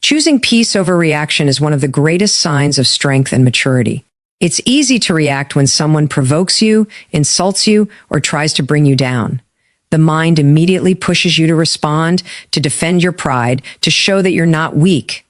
Choosing peace over reaction is one of the greatest signs of strength and maturity. It's easy to react when someone provokes you, insults you, or tries to bring you down. The mind immediately pushes you to respond, to defend your pride, to show that you're not weak.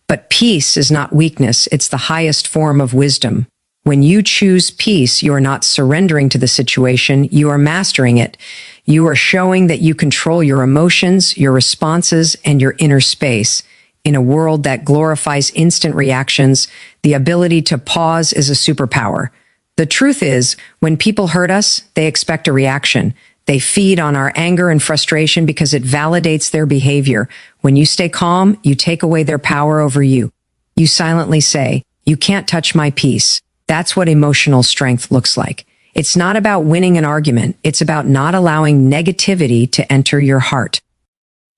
But peace is not weakness, it's the highest form of wisdom. When you choose peace, you are not surrendering to the situation, you are mastering it. You are showing that you control your emotions, your responses, and your inner space. In a world that glorifies instant reactions, the ability to pause is a superpower. The truth is, when people hurt us, they expect a reaction. They feed on our anger and frustration because it validates their behavior. When you stay calm, you take away their power over you. You silently say, "You can't touch my peace." That's what emotional strength looks like. It's not about winning an argument. It's about not allowing negativity to enter your heart.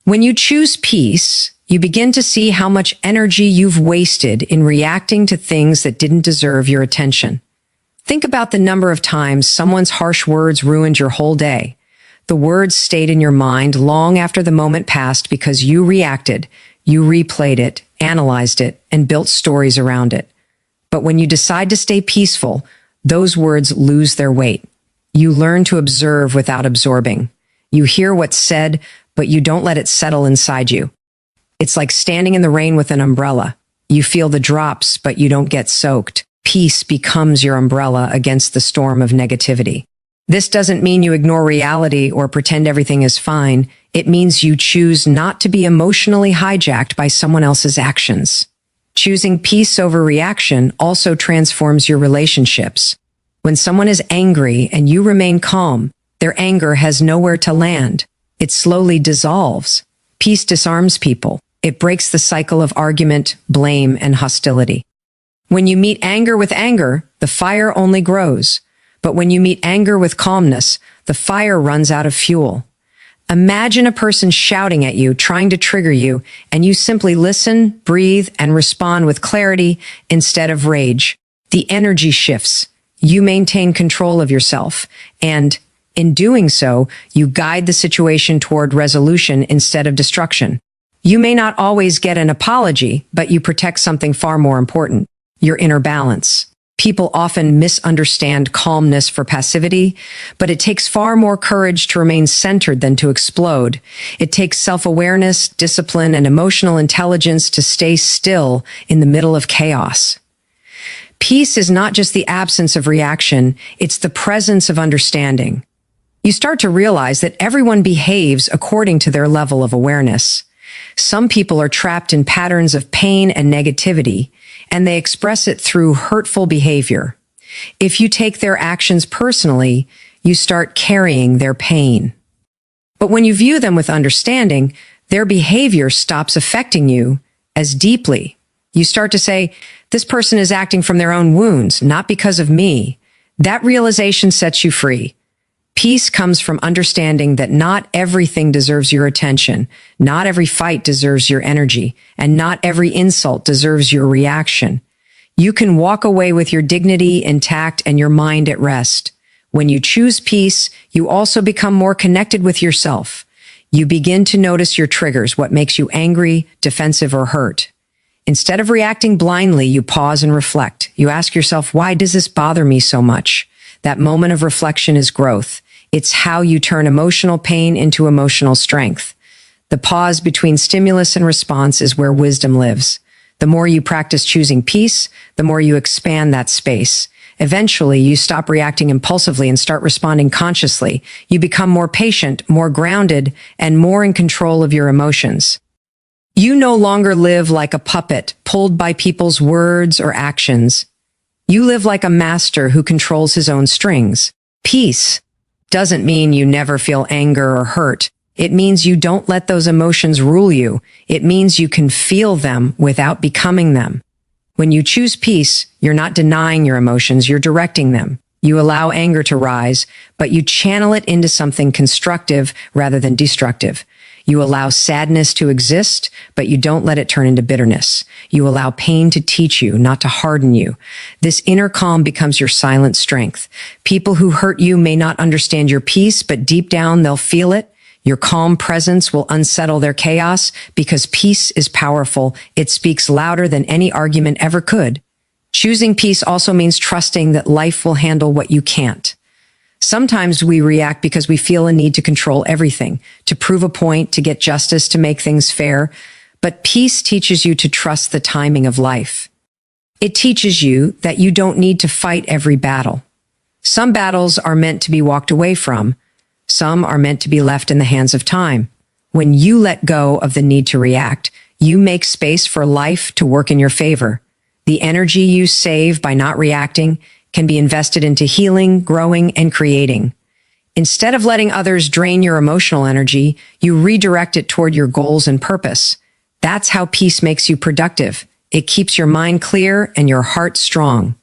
When you choose peace, you begin to see how much energy you've wasted in reacting to things that didn't deserve your attention. Think about the number of times someone's harsh words ruined your whole day. The words stayed in your mind long after the moment passed because you reacted, you replayed it, analyzed it, and built stories around it. But when you decide to stay peaceful, those words lose their weight. You learn to observe without absorbing. You hear what's said, but you don't let it settle inside you. It's like standing in the rain with an umbrella. You feel the drops, but you don't get soaked. Peace becomes your umbrella against the storm of negativity. This doesn't mean you ignore reality or pretend everything is fine. It means you choose not to be emotionally hijacked by someone else's actions. Choosing peace over reaction also transforms your relationships. When someone is angry and you remain calm, their anger has nowhere to land. It slowly dissolves. Peace disarms people. It breaks the cycle of argument, blame, and hostility. When you meet anger with anger, the fire only grows. But when you meet anger with calmness, the fire runs out of fuel. Imagine a person shouting at you, trying to trigger you, and you simply listen, breathe, and respond with clarity instead of rage. The energy shifts. You maintain control of yourself, and in doing so, you guide the situation toward resolution instead of destruction. You may not always get an apology, but you protect something far more important, your inner balance. People often misunderstand calmness for passivity, but it takes far more courage to remain centered than to explode. It takes self-awareness, discipline, and emotional intelligence to stay still in the middle of chaos. Peace is not just the absence of reaction, it's the presence of understanding. You start to realize that everyone behaves according to their level of awareness. Some people are trapped in patterns of pain and negativity, and they express it through hurtful behavior. If you take their actions personally, you start carrying their pain. But when you view them with understanding, their behavior stops affecting you as deeply. You start to say, this person is acting from their own wounds, not because of me. That realization sets you free. Peace comes from understanding that not everything deserves your attention, not every fight deserves your energy, and not every insult deserves your reaction. You can walk away with your dignity intact and your mind at rest. When you choose peace, you also become more connected with yourself. You begin to notice your triggers, what makes you angry, defensive, or hurt. Instead of reacting blindly, you pause and reflect. You ask yourself, why does this bother me so much? That moment of reflection is growth. It's how you turn emotional pain into emotional strength. The pause between stimulus and response is where wisdom lives. The more you practice choosing peace, the more you expand that space. Eventually, you stop reacting impulsively and start responding consciously. You become more patient, more grounded, and more in control of your emotions. You no longer live like a puppet, pulled by people's words or actions. You live like a master who controls his own strings. Peace doesn't mean you never feel anger or hurt. It means you don't let those emotions rule you. It means you can feel them without becoming them. When you choose peace, you're not denying your emotions, you're directing them. You allow anger to rise, but you channel it into something constructive rather than destructive. You allow sadness to exist, but you don't let it turn into bitterness. You allow pain to teach you, not to harden you. This inner calm becomes your silent strength. People who hurt you may not understand your peace, but deep down they'll feel it. Your calm presence will unsettle their chaos because peace is powerful. It speaks louder than any argument ever could. Choosing peace also means trusting that life will handle what you can't. Sometimes we react because we feel a need to control everything, to prove a point, to get justice, to make things fair. But peace teaches you to trust the timing of life. It teaches you that you don't need to fight every battle. Some battles are meant to be walked away from. Some are meant to be left in the hands of time. When you let go of the need to react, you make space for life to work in your favor. The energy you save by not reacting can be invested into healing, growing, and creating. Instead of letting others drain your emotional energy, you redirect it toward your goals and purpose. That's how peace makes you productive. It keeps your mind clear and your heart strong.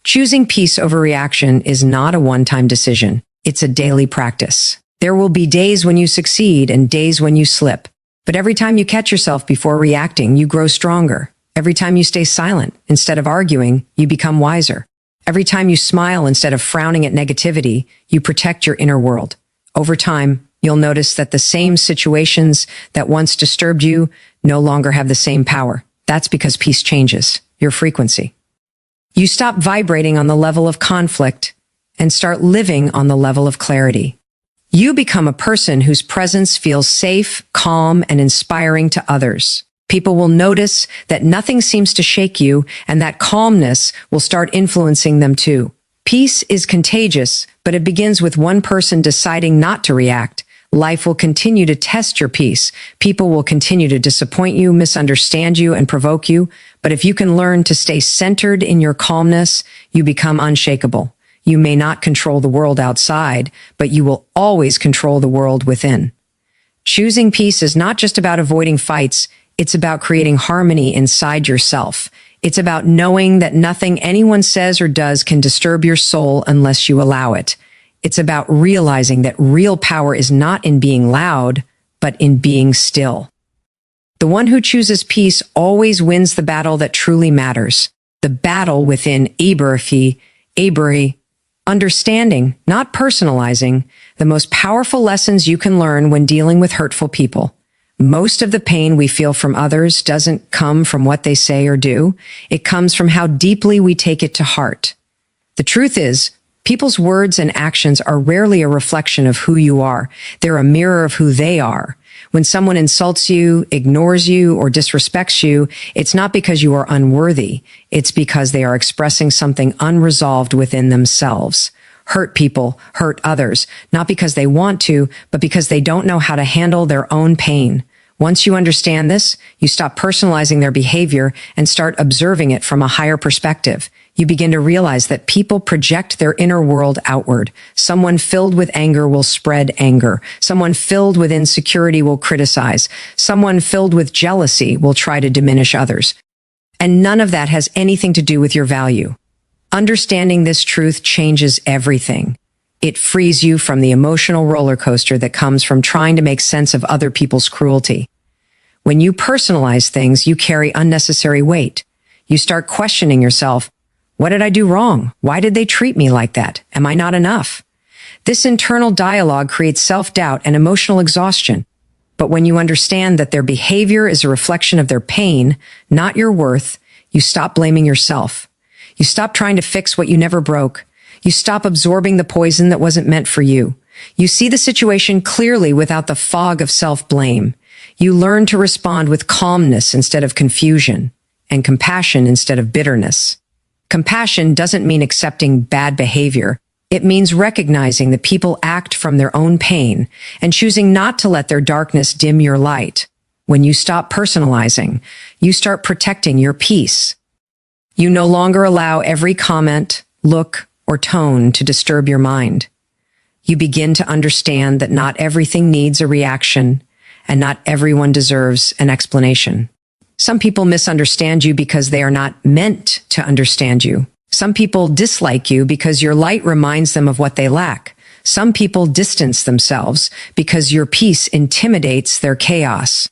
Choosing peace over reaction is not a one-time decision. It's a daily practice. There will be days when you succeed and days when you slip. But every time you catch yourself before reacting, you grow stronger. Every time you stay silent instead of arguing, you become wiser. Every time you smile instead of frowning at negativity, you protect your inner world. Over time, you'll notice that the same situations that once disturbed you no longer have the same power. That's because peace changes your frequency. You stop vibrating on the level of conflict and start living on the level of clarity. You become a person whose presence feels safe, calm, and inspiring to others. People will notice that nothing seems to shake you, and that calmness will start influencing them too. Peace is contagious, but it begins with one person deciding not to react. Life will continue to test your peace. People will continue to disappoint you, misunderstand you, and provoke you. But if you can learn to stay centered in your calmness, you become unshakable. You may not control the world outside, but you will always control the world within. Choosing peace is not just about avoiding fights. It's about creating harmony inside yourself. It's about knowing that nothing anyone says or does can disturb your soul unless you allow it. It's about realizing that real power is not in being loud, but in being still. The one who chooses peace always wins the battle that truly matters. The battle within Abery, understanding, not personalizing, the most powerful lessons you can learn when dealing with hurtful people. Most of the pain we feel from others doesn't come from what they say or do. It comes from how deeply we take it to heart. The truth is, people's words and actions are rarely a reflection of who you are. They're a mirror of who they are. When someone insults you, ignores you, or disrespects you, it's not because you are unworthy. It's because they are expressing something unresolved within themselves. Hurt people hurt others, not because they want to, but because they don't know how to handle their own pain. Once you understand this, you stop personalizing their behavior and start observing it from a higher perspective. You begin to realize that people project their inner world outward. Someone filled with anger will spread anger. Someone filled with insecurity will criticize. Someone filled with jealousy will try to diminish others. And none of that has anything to do with your value. Understanding this truth changes everything. It frees you from the emotional roller coaster that comes from trying to make sense of other people's cruelty. When you personalize things, you carry unnecessary weight. You start questioning yourself. What did I do wrong? Why did they treat me like that? Am I not enough? This internal dialogue creates self-doubt and emotional exhaustion. But when you understand that their behavior is a reflection of their pain, not your worth, you stop blaming yourself. You stop trying to fix what you never broke. You stop absorbing the poison that wasn't meant for you. You see the situation clearly without the fog of self-blame. You learn to respond with calmness instead of confusion, and compassion instead of bitterness. Compassion doesn't mean accepting bad behavior. It means recognizing that people act from their own pain and choosing not to let their darkness dim your light. When you stop personalizing, you start protecting your peace. You no longer allow every comment, look, or tone to disturb your mind. You begin to understand that not everything needs a reaction, and not everyone deserves an explanation. Some people misunderstand you because they are not meant to understand you. Some people dislike you because your light reminds them of what they lack. Some people distance themselves because your peace intimidates their chaos.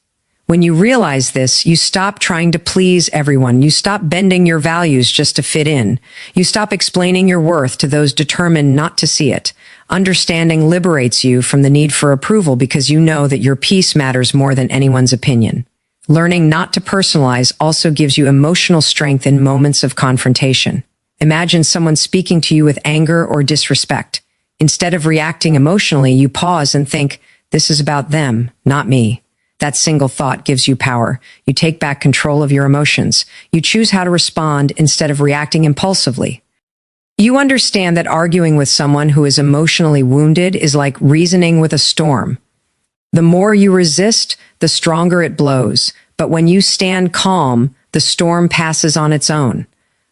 When you realize this, you stop trying to please everyone. You stop bending your values just to fit in. You stop explaining your worth to those determined not to see it. Understanding liberates you from the need for approval because you know that your peace matters more than anyone's opinion. Learning not to personalize also gives you emotional strength in moments of confrontation. Imagine someone speaking to you with anger or disrespect. Instead of reacting emotionally, you pause and think, this is about them, not me. That single thought gives you power. You take back control of your emotions. You choose how to respond instead of reacting impulsively. You understand that arguing with someone who is emotionally wounded is like reasoning with a storm. The more you resist, the stronger it blows. But when you stand calm, the storm passes on its own.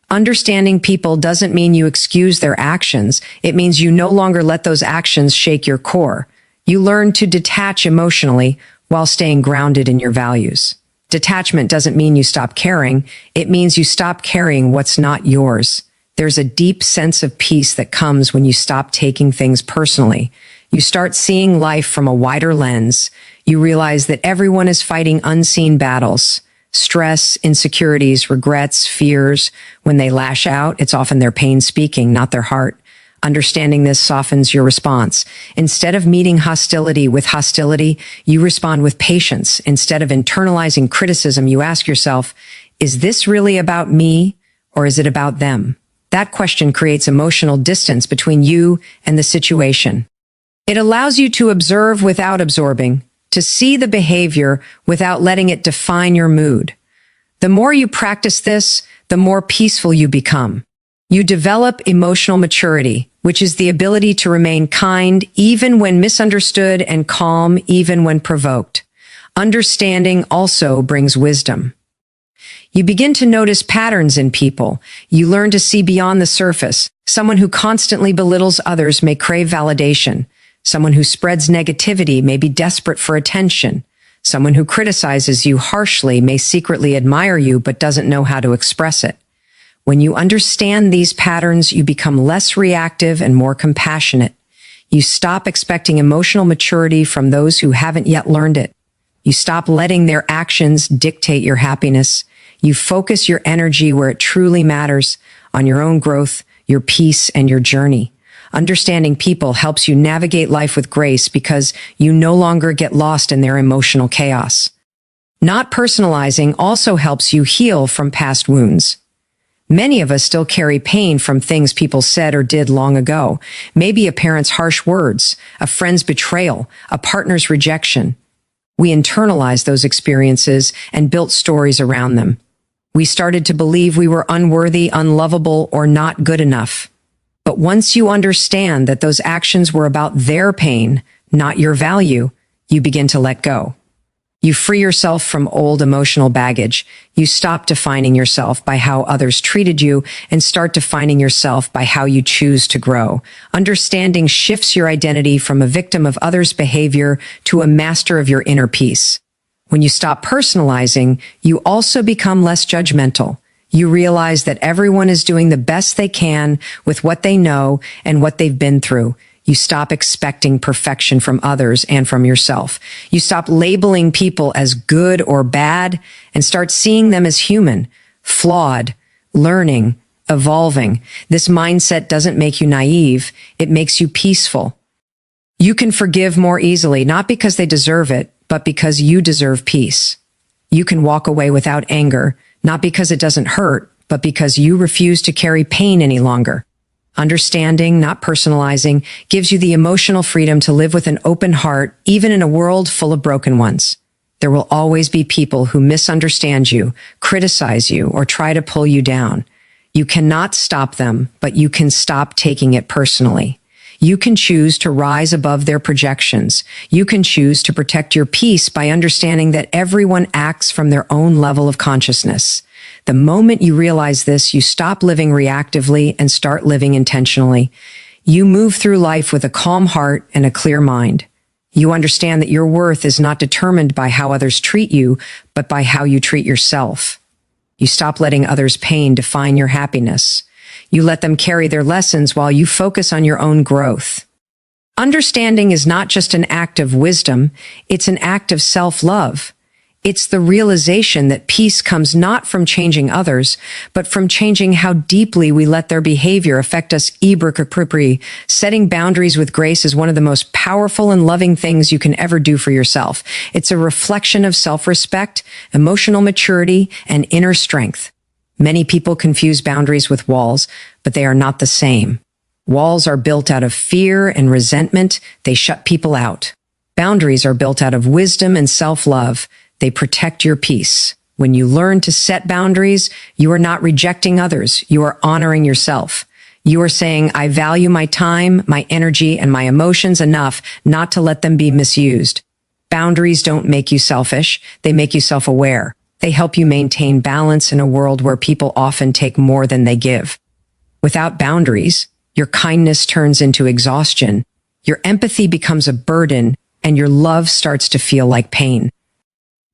Understanding people doesn't mean you excuse their actions. It means you no longer let those actions shake your core. You learn to detach emotionally while staying grounded in your values. Detachment doesn't mean you stop caring. It means you stop carrying what's not yours. There's a deep sense of peace that comes when you stop taking things personally. You start seeing life from a wider lens. You realize that everyone is fighting unseen battles. Stress, insecurities, regrets, fears. When they lash out, it's often their pain speaking, not their heart. Understanding this softens your response. Instead of meeting hostility with hostility, you respond with patience. Instead of internalizing criticism, you ask yourself, is this really about me or is it about them? That question creates emotional distance between you and the situation. It allows you to observe without absorbing, to see the behavior without letting it define your mood. The more you practice this, the more peaceful you become. You develop emotional maturity, which is the ability to remain kind even when misunderstood and calm even when provoked. Understanding also brings wisdom. You begin to notice patterns in people. You learn to see beyond the surface. Someone who constantly belittles others may crave validation. Someone who spreads negativity may be desperate for attention. Someone who criticizes you harshly may secretly admire you but doesn't know how to express it. When you understand these patterns, you become less reactive and more compassionate. You stop expecting emotional maturity from those who haven't yet learned it. You stop letting their actions dictate your happiness. You focus your energy where it truly matters, on your own growth, your peace, and your journey. Understanding people helps you navigate life with grace because you no longer get lost in their emotional chaos. Not personalizing also helps you heal from past wounds. Many of us still carry pain from things people said or did long ago. Maybe a parent's harsh words, a friend's betrayal, a partner's rejection. We internalized those experiences and built stories around them. We started to believe we were unworthy, unlovable, or not good enough. But once you understand that those actions were about their pain, not your value, you begin to let go. You free yourself from old emotional baggage. You stop defining yourself by how others treated you and start defining yourself by how you choose to grow. Understanding shifts your identity from a victim of others' behavior to a master of your inner peace. When you stop personalizing, you also become less judgmental. You realize that everyone is doing the best they can with what they know and what they've been through. You stop expecting perfection from others and from yourself. You stop labeling people as good or bad and start seeing them as human, flawed, learning, evolving. This mindset doesn't make you naive. It makes you peaceful. You can forgive more easily, not because they deserve it, but because you deserve peace. You can walk away without anger, not because it doesn't hurt, but because you refuse to carry pain any longer. Understanding, not personalizing, gives you the emotional freedom to live with an open heart, even in a world full of broken ones. There will always be people who misunderstand you, criticize you, or try to pull you down. You cannot stop them, but you can stop taking it personally. You can choose to rise above their projections. You can choose to protect your peace by understanding that everyone acts from their own level of consciousness. The moment you realize this, you stop living reactively and start living intentionally. You move through life with a calm heart and a clear mind. You understand that your worth is not determined by how others treat you, but by how you treat yourself. You stop letting others' pain define your happiness. You let them carry their lessons while you focus on your own growth. Understanding is not just an act of wisdom, it's an act of self-love. It's the realization that peace comes not from changing others, but from changing how deeply we let their behavior affect us. Setting boundaries with grace is one of the most powerful and loving things you can ever do for yourself. It's a reflection of self-respect, emotional maturity, and inner strength. Many people confuse boundaries with walls, but they are not the same. Walls are built out of fear and resentment. They shut people out. Boundaries are built out of wisdom and self-love. They protect your peace. When you learn to set boundaries, you are not rejecting others. You are honoring yourself. You are saying, I value my time, my energy, and my emotions enough not to let them be misused. Boundaries don't make you selfish. They make you self-aware. They help you maintain balance in a world where people often take more than they give. Without boundaries, your kindness turns into exhaustion. Your empathy becomes a burden, and your love starts to feel like pain.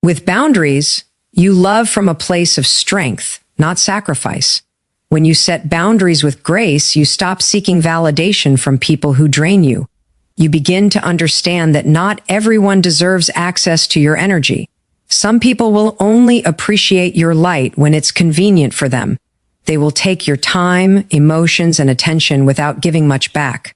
With boundaries, you love from a place of strength, not sacrifice. When you set boundaries with grace, you stop seeking validation from people who drain you. You begin to understand that not everyone deserves access to your energy. Some people will only appreciate your light when it's convenient for them. They will take your time, emotions, and attention without giving much back.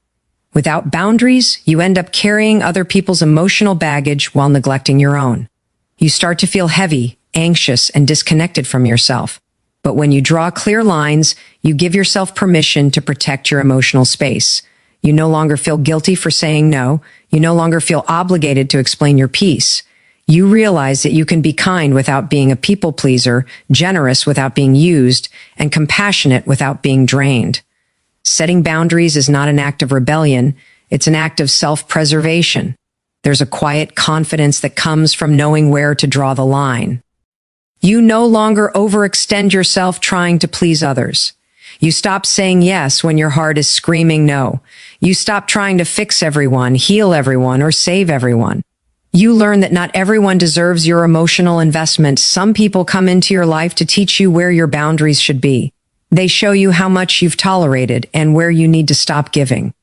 Without boundaries, you end up carrying other people's emotional baggage while neglecting your own. You start to feel heavy, anxious, and disconnected from yourself. But when you draw clear lines, you give yourself permission to protect your emotional space. You no longer feel guilty for saying no. You no longer feel obligated to explain your piece. You realize that you can be kind without being a people pleaser, generous without being used, and compassionate without being drained. Setting boundaries is not an act of rebellion. It's an act of self-preservation. There's a quiet confidence that comes from knowing where to draw the line. You no longer overextend yourself trying to please others. You stop saying yes when your heart is screaming no. You stop trying to fix everyone, heal everyone, or save everyone. You learn that not everyone deserves your emotional investment. Some people come into your life to teach you where your boundaries should be. They show you how much you've tolerated and where you need to stop giving.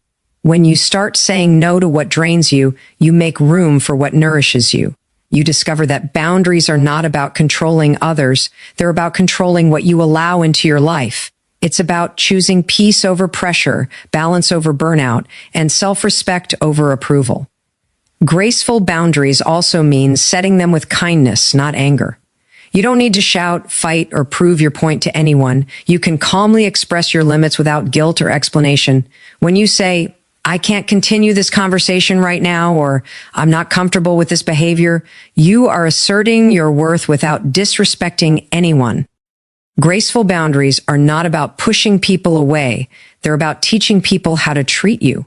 When you start saying no to what drains you, you make room for what nourishes you. You discover that boundaries are not about controlling others. They're about controlling what you allow into your life. It's about choosing peace over pressure, balance over burnout, and self-respect over approval. Graceful boundaries also means setting them with kindness, not anger. You don't need to shout, fight, or prove your point to anyone. You can calmly express your limits without guilt or explanation. When you say, I can't continue this conversation right now, or I'm not comfortable with this behavior, you are asserting your worth without disrespecting anyone. Graceful boundaries are not about pushing people away. They're about teaching people how to treat you.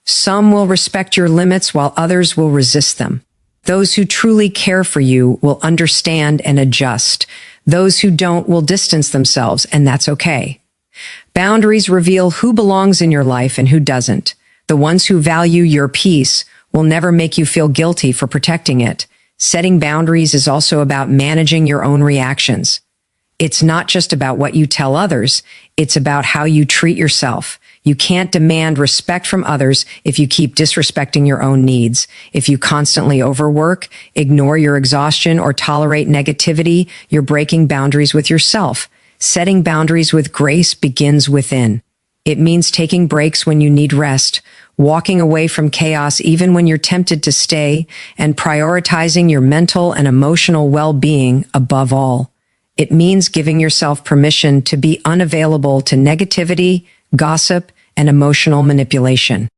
Some will respect your limits while others will resist them. Those who truly care for you will understand and adjust. Those who don't will distance themselves, and that's okay. Boundaries reveal who belongs in your life and who doesn't. The ones who value your peace will never make you feel guilty for protecting it. Setting boundaries is also about managing your own reactions. It's not just about what you tell others. It's about how you treat yourself. You can't demand respect from others if you keep disrespecting your own needs. If you constantly overwork, ignore your exhaustion, or tolerate negativity, you're breaking boundaries with yourself. Setting boundaries with grace begins within. It means taking breaks when you need rest, walking away from chaos even when you're tempted to stay, and prioritizing your mental and emotional well-being above all. It means giving yourself permission to be unavailable to negativity, gossip, and emotional manipulation.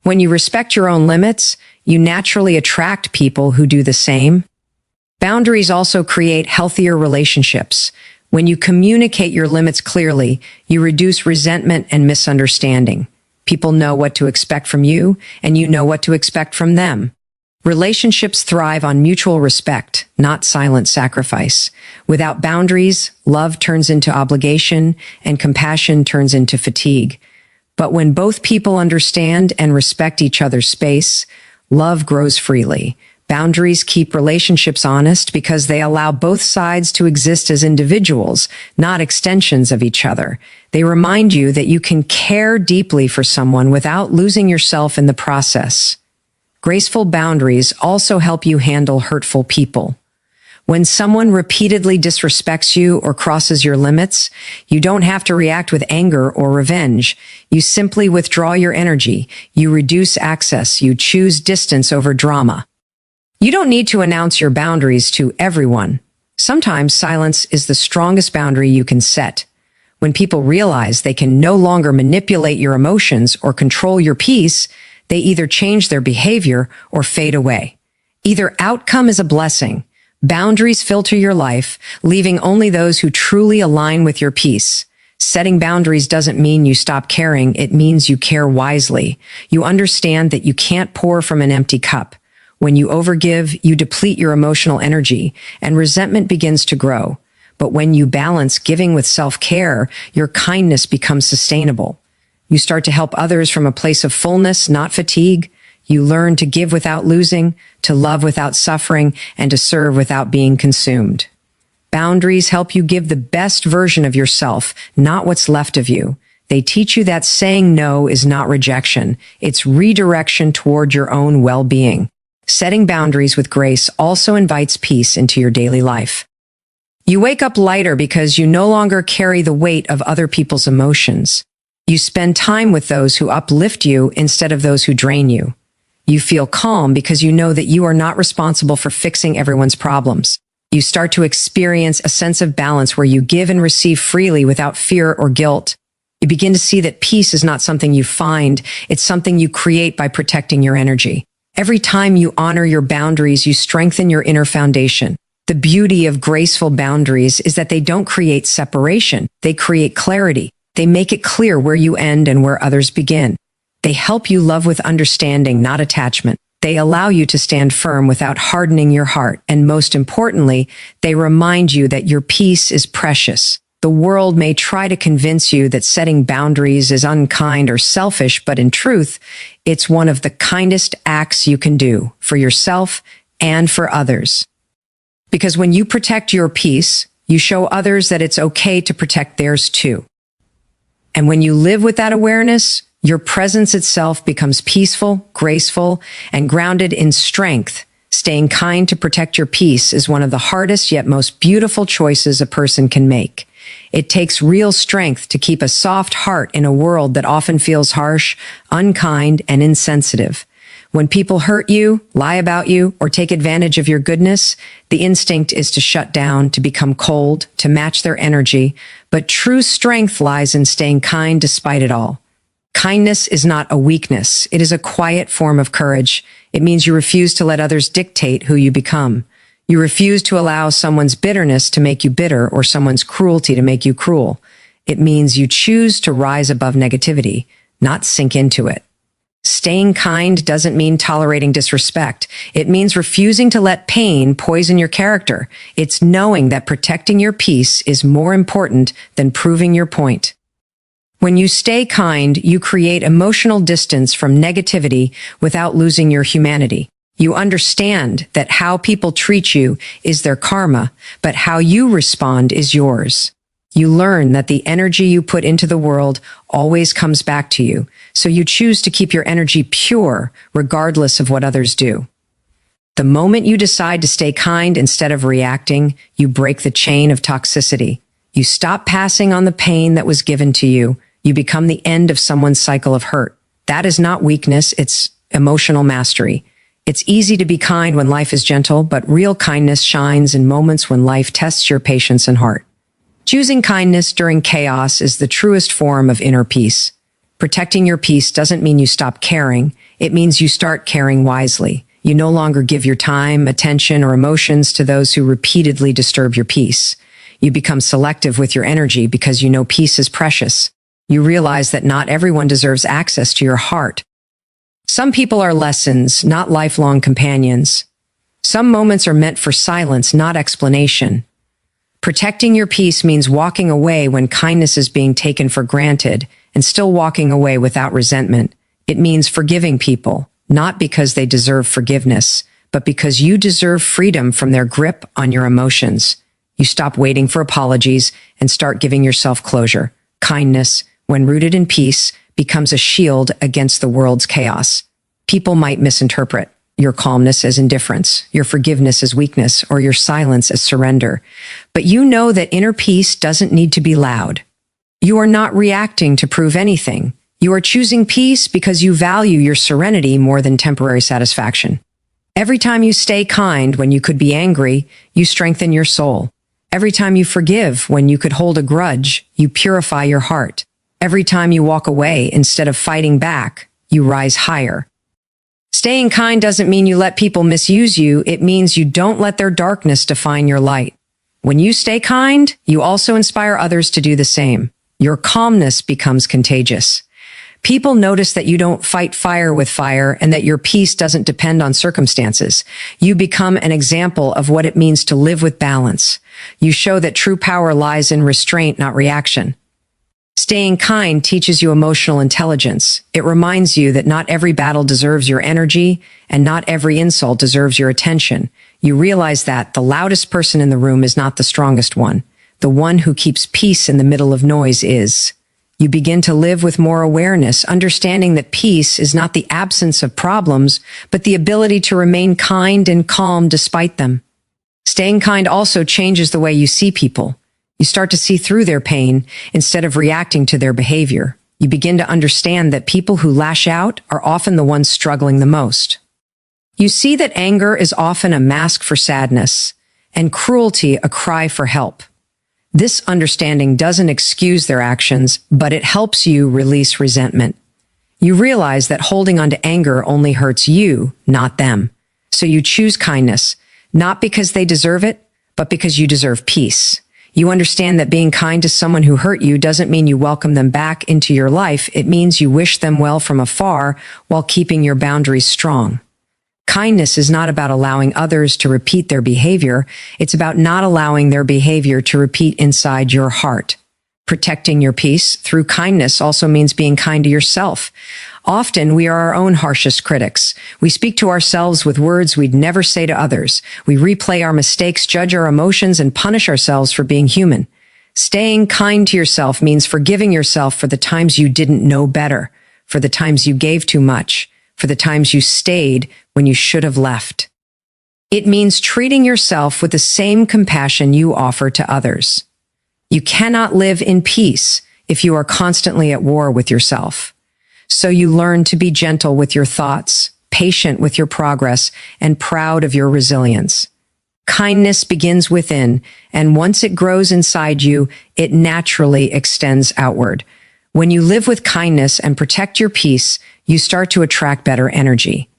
When you respect your own limits, you naturally attract people who do the same. Boundaries also create healthier relationships. When you communicate your limits clearly, you reduce resentment and misunderstanding. People know what to expect from you, and you know what to expect from them. Relationships thrive on mutual respect, not silent sacrifice. Without boundaries, love turns into obligation, and compassion turns into fatigue. But when both people understand and respect each other's space, love grows freely. Boundaries keep relationships honest because they allow both sides to exist as individuals, not extensions of each other. They remind you that you can care deeply for someone without losing yourself in the process. Graceful boundaries also help you handle hurtful people. When someone repeatedly disrespects you or crosses your limits, you don't have to react with anger or revenge. You simply withdraw your energy. You reduce access. You choose distance over drama. You don't need to announce your boundaries to everyone. Sometimes silence is the strongest boundary you can set. When people realize they can no longer manipulate your emotions or control your peace, they either change their behavior or fade away. Either outcome is a blessing. Boundaries filter your life, leaving only those who truly align with your peace. Setting boundaries doesn't mean you stop caring. It means you care wisely. You understand that you can't pour from an empty cup. When you overgive, you deplete your emotional energy, and resentment begins to grow. But when you balance giving with self-care, your kindness becomes sustainable. You start to help others from a place of fullness, not fatigue. You learn to give without losing, to love without suffering, and to serve without being consumed. Boundaries help you give the best version of yourself, not what's left of you. They teach you that saying no is not rejection. It's redirection toward your own well-being. Setting boundaries with grace also invites peace into your daily life. You wake up lighter because you no longer carry the weight of other people's emotions. You spend time with those who uplift you instead of those who drain you. You feel calm because you know that you are not responsible for fixing everyone's problems. You start to experience a sense of balance where you give and receive freely without fear or guilt. You begin to see that peace is not something you find, it's something you create by protecting your energy. Every time you honor your boundaries, you strengthen your inner foundation. The beauty of graceful boundaries is that they don't create separation. They create clarity. They make it clear where you end and where others begin. They help you love with understanding, not attachment. They allow you to stand firm without hardening your heart. And most importantly, they remind you that your peace is precious. The world may try to convince you that setting boundaries is unkind or selfish, but in truth, it's one of the kindest acts you can do for yourself and for others. Because when you protect your peace, you show others that it's okay to protect theirs too. And when you live with that awareness, your presence itself becomes peaceful, graceful, and grounded in strength. Staying kind to protect your peace is one of the hardest yet most beautiful choices a person can make. It takes real strength to keep a soft heart in a world that often feels harsh, unkind, and insensitive. When people hurt you, lie about you, or take advantage of your goodness, the instinct is to shut down, to become cold, to match their energy. But true strength lies in staying kind despite it all. Kindness is not a weakness. It is a quiet form of courage. It means you refuse to let others dictate who you become. You refuse to allow someone's bitterness to make you bitter or someone's cruelty to make you cruel. It means you choose to rise above negativity, not sink into it. Staying kind doesn't mean tolerating disrespect. It means refusing to let pain poison your character. It's knowing that protecting your peace is more important than proving your point. When you stay kind, you create emotional distance from negativity without losing your humanity. You understand that how people treat you is their karma, but how you respond is yours. You learn that the energy you put into the world always comes back to you, so you choose to keep your energy pure regardless of what others do. The moment you decide to stay kind instead of reacting, you break the chain of toxicity. You stop passing on the pain that was given to you. You become the end of someone's cycle of hurt. That is not weakness, it's emotional mastery. It's easy to be kind when life is gentle, but real kindness shines in moments when life tests your patience and heart. Choosing kindness during chaos is the truest form of inner peace. Protecting your peace doesn't mean you stop caring. It means you start caring wisely. You no longer give your time, attention, or emotions to those who repeatedly disturb your peace. You become selective with your energy because you know peace is precious. You realize that not everyone deserves access to your heart. Some people are lessons, not lifelong companions. Some moments are meant for silence, not explanation. Protecting your peace means walking away when kindness is being taken for granted and still walking away without resentment. It means forgiving people, not because they deserve forgiveness, but because you deserve freedom from their grip on your emotions. You stop waiting for apologies and start giving yourself closure. Kindness, when rooted in peace, becomes a shield against the world's chaos. People might misinterpret. your calmness as indifference, your forgiveness as weakness, or your silence as surrender. But you know that inner peace doesn't need to be loud. You are not reacting to prove anything. You are choosing peace because you value your serenity more than temporary satisfaction. Every time you stay kind when you could be angry, you strengthen your soul. Every time you forgive when you could hold a grudge, you purify your heart. Every time you walk away instead of fighting back, you rise higher. Staying kind doesn't mean you let people misuse you. It means you don't let their darkness define your light. When you stay kind, you also inspire others to do the same. Your calmness becomes contagious. People notice that you don't fight fire with fire and that your peace doesn't depend on circumstances. You become an example of what it means to live with balance. You show that true power lies in restraint, not reaction. Staying kind teaches you emotional intelligence. It reminds you that not every battle deserves your energy and not every insult deserves your attention. You realize that the loudest person in the room is not the strongest one. The one who keeps peace in the middle of noise is. You begin to live with more awareness, understanding that peace is not the absence of problems, but the ability to remain kind and calm despite them. Staying kind also changes the way you see people. You start to see through their pain instead of reacting to their behavior. You begin to understand that people who lash out are often the ones struggling the most. You see that anger is often a mask for sadness and cruelty a cry for help. This understanding doesn't excuse their actions, but it helps you release resentment. You realize that holding on to anger only hurts you, not them. So you choose kindness, not because they deserve it, but because you deserve peace. You understand that being kind to someone who hurt you doesn't mean you welcome them back into your life. It means you wish them well from afar while keeping your boundaries strong. Kindness is not about allowing others to repeat their behavior. It's about not allowing their behavior to repeat inside your heart. Protecting your peace through kindness also means being kind to yourself. Often we are our own harshest critics. We speak to ourselves with words we'd never say to others. We replay our mistakes, judge our emotions, and punish ourselves for being human. Staying kind to yourself means forgiving yourself for the times you didn't know better, for the times you gave too much, for the times you stayed when you should have left. It means treating yourself with the same compassion you offer to others. You cannot live in peace if you are constantly at war with yourself. So you learn to be gentle with your thoughts, patient with your progress, and proud of your resilience. Kindness begins within, and once it grows inside you, it naturally extends outward. When you live with kindness and protect your peace, you start to attract better energy.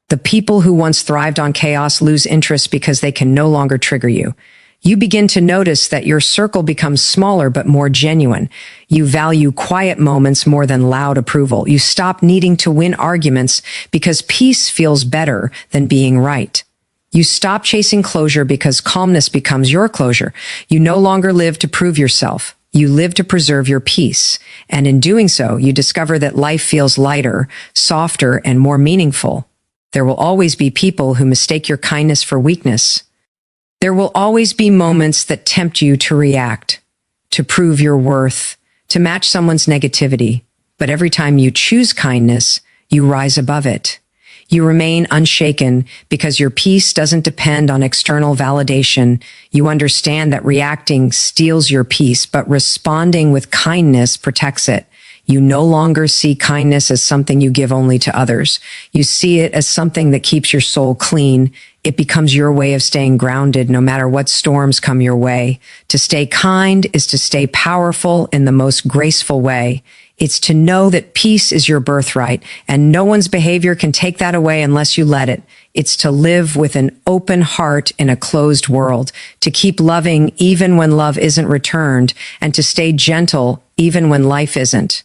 The people who once thrived on chaos lose interest because they can no longer trigger you. You begin to notice that your circle becomes smaller but more genuine. You value quiet moments more than loud approval. You stop needing to win arguments because peace feels better than being right. You stop chasing closure because calmness becomes your closure. You no longer live to prove yourself. You live to preserve your peace. And in doing so, you discover that life feels lighter, softer, and more meaningful. There will always be people who mistake your kindness for weakness. There will always be moments that tempt you to react, to prove your worth, to match someone's negativity. But every time you choose kindness, you rise above it. You remain unshaken because your peace doesn't depend on external validation. You understand that reacting steals your peace, but responding with kindness protects it. You no longer see kindness as something you give only to others. You see it as something that keeps your soul clean. It becomes your way of staying grounded no matter what storms come your way. To stay kind is to stay powerful in the most graceful way. It's to know that peace is your birthright and no one's behavior can take that away unless you let it. It's to live with an open heart in a closed world, to keep loving even when love isn't returned, and to stay gentle even when life isn't.